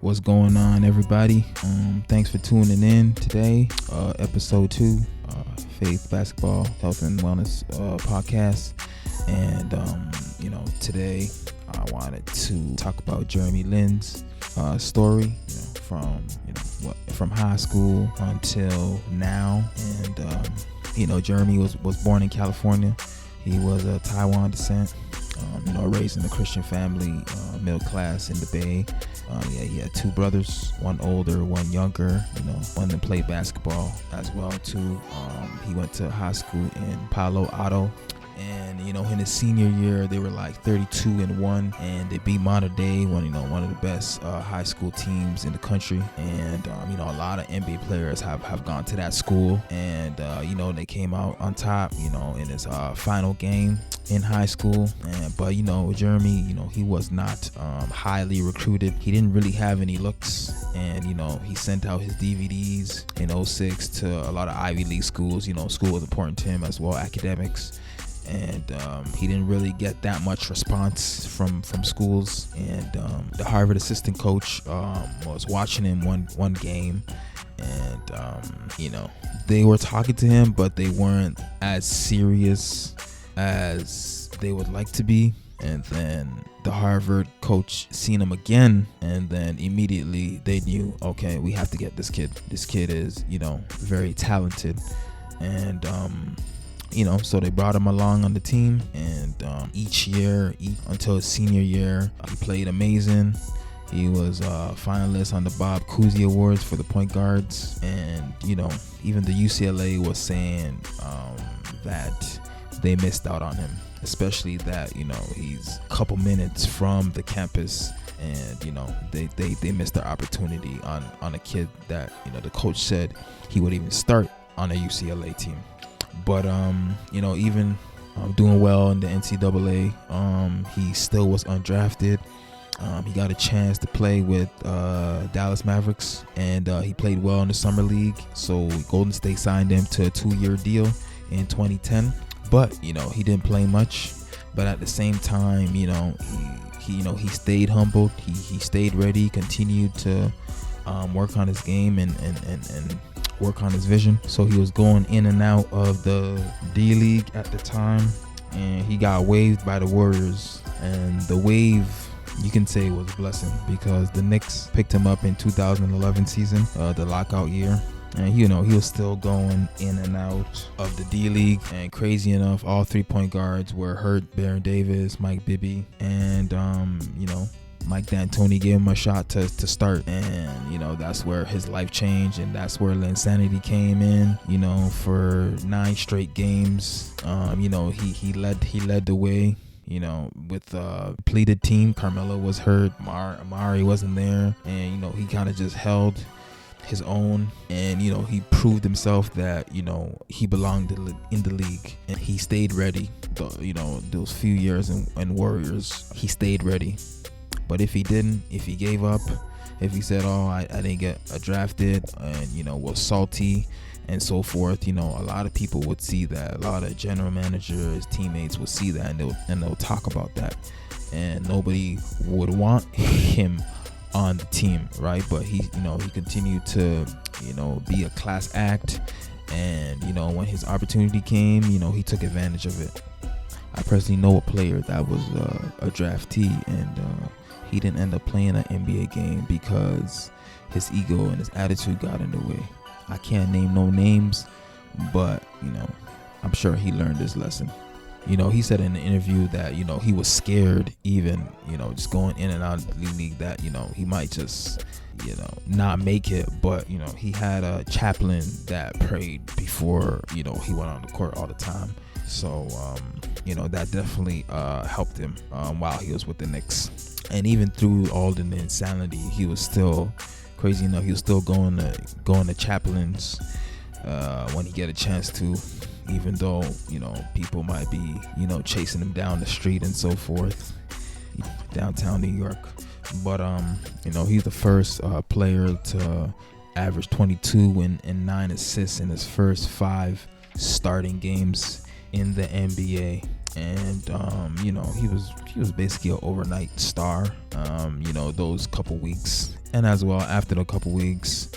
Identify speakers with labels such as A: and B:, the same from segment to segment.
A: What's going on, everybody? Thanks for tuning in today. Episode 2, Faith Basketball Health and Wellness podcast. And today I wanted to talk about Jeremy Lin's story. From high school until now. And Jeremy was born in California. He was of Taiwan descent. Raised in a Christian family, middle class in the Bay. He had 2 brothers, one older, one younger. One that played basketball as well too. He went to high school in Palo Alto, and in his senior year they were like 32-1, and they beat Mater Dei, one of the best high school teams in the country. And a lot of NBA players have gone to that school, and they came out on top in his final game in high school. But Jeremy, he was not highly recruited. He didn't really have any looks, and he sent out his DVDs in 2006 to a lot of Ivy League schools. School was important to him as well, academics. And he didn't really get that much response from schools. And the Harvard assistant coach was watching him one game, and they were talking to him, but they weren't as serious as they would like to be. And then the Harvard coach seen him again, and then immediately they knew, okay, we have to get this kid. This kid is very talented. And so they brought him along on the team, and each year until his senior year, he played amazing. He was a finalist on the Bob Cousy Awards for the point guards. And even the UCLA was saying that they missed out on him, especially that he's a couple minutes from the campus, and they missed their opportunity on a kid that the coach said he would even start on a UCLA team. But even doing well in the NCAA, he still was undrafted. He got a chance to play with Dallas Mavericks, and he played well in the summer league. So Golden State signed him to a 2-year deal in 2010. But he didn't play much. But at the same time, he stayed humbled. He stayed ready, continued to work on his game and work on his vision. So he was going in and out of the D League at the time, and he got waived by the Warriors. And the waive, you can say, was a blessing, because the Knicks picked him up in 2011 season, the lockout year. And he was still going in and out of the D League. And crazy enough, all 3 point guards were hurt: Baron Davis, Mike Bibby, and Mike D'Antoni gave him a shot to start. And that's where his life changed, and that's where Linsanity came in. For 9 straight games, he led the way. With a depleted team. Carmelo was hurt, Amari wasn't there, and he kind of just held his own. And he proved himself that he belonged in the league, and he stayed ready. Those few years in Warriors, he stayed ready. But if he gave up, if he said, oh, I didn't get drafted, and was salty and so forth, a lot of people would see that. A lot of general managers, teammates would see that, and they'll talk about that, and nobody would want him on the team, right? But he continued to be a class act, and when his opportunity came, he took advantage of it. I personally know a player that was a draftee, and he didn't end up playing an NBA game because his ego and his attitude got in the way. I can't name no names, but I'm sure he learned his lesson. He said in the interview that he was scared, even just going in and out of the league, that he might just not make it. But he had a chaplain that prayed before he went on the court all the time. So that definitely helped him while he was with the Knicks. And even through all the insanity, he was still, crazy enough, he was still going to chaplains when he get a chance to, even though people might be chasing him down the street and so forth, downtown New York. But he's the first player to average 22 and 9 assists in his first 5 starting games in the NBA. and he was basically an overnight star. Those couple weeks, and as well after the couple weeks,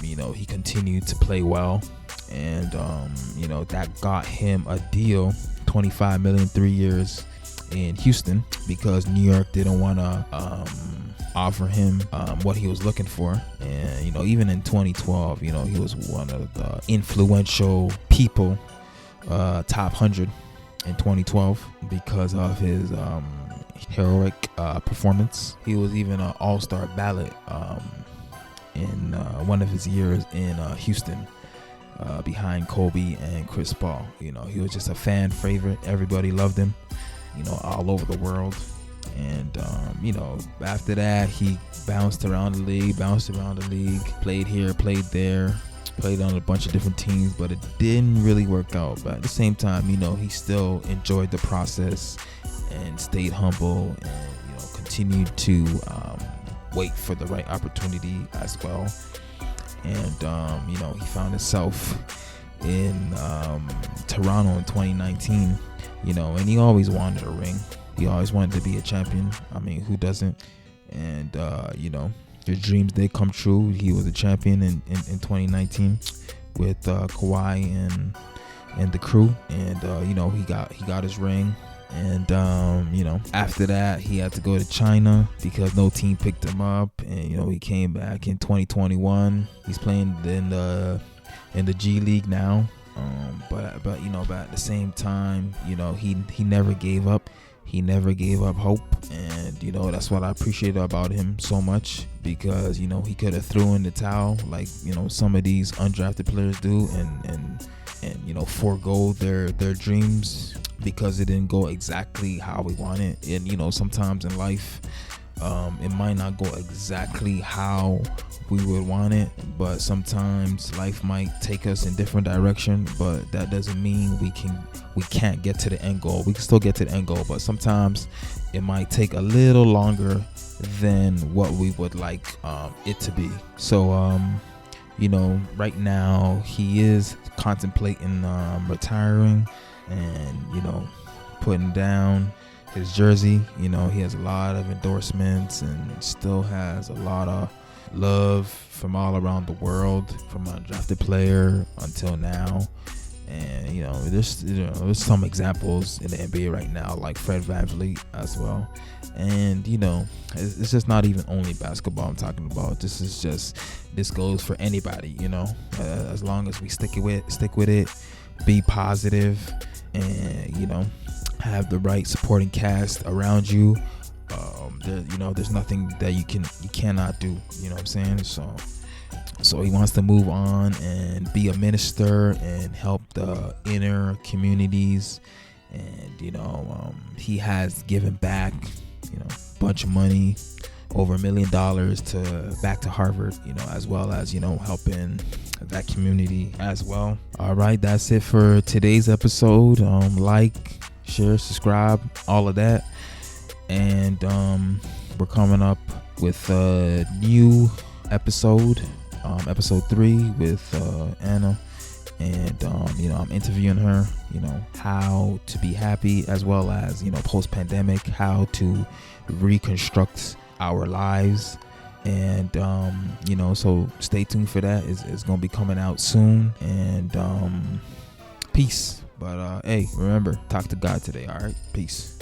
A: he continued to play well, and that got him a deal, $25 million, 3 years in Houston, because New York didn't want to offer him what he was looking for. And even in 2012, he was one of the influential people, top 100 in 2012, because of his heroic performance. He was even an all-star ballot in one of his years in Houston, behind Kobe and Chris Paul. He was just a fan favorite. Everybody loved him, all over the world. And after that, he bounced around the league, played here, played there, played on a bunch of different teams, but it didn't really work out. But at the same time, he still enjoyed the process and stayed humble, and continued to wait for the right opportunity as well. And he found himself in Toronto in 2019, and he always wanted a ring. He always wanted to be a champion. I mean, who doesn't? And his dreams did come true. He was a champion in 2019 with Kawhi and the crew, and he got his ring. And after that, he had to go to China because no team picked him up. And he came back in 2021. He's playing in the G League now. But at the same time, he never gave up. He never gave up hope, and that's what I appreciate about him so much, because he could have threw in the towel like some of these undrafted players do, and forego their dreams because it didn't go exactly how we wanted. And sometimes in life, it might not go exactly how we would want it, but sometimes life might take us in different direction, but that doesn't mean we can't get to the end goal. We can still get to the end goal, but sometimes it might take a little longer than what we would like it to be. So right now he is contemplating retiring, and putting down his jersey. He has a lot of endorsements and still has a lot of love from all around the world, from undrafted player until now. And there's some examples in the NBA right now, like Fred VanVleet as well. And it's just not even only basketball I'm talking about. This goes for anybody. As long as we stick with it, be positive, and have the right supporting cast around you. There's nothing that you cannot do. You know what I'm saying? So he wants to move on and be a minister and help the inner communities. And he has given back a bunch of money, over $1 million back to Harvard, as well as helping that community as well. All right, that's it for today's episode. Like, share, subscribe, all of that. And we're coming up with a new episode, episode 3 with Anna, and I'm interviewing her, how to be happy, as well as post-pandemic, how to reconstruct our lives. And so stay tuned for that. It's gonna be coming out soon. And peace. But hey, remember, talk to God today. All right, peace.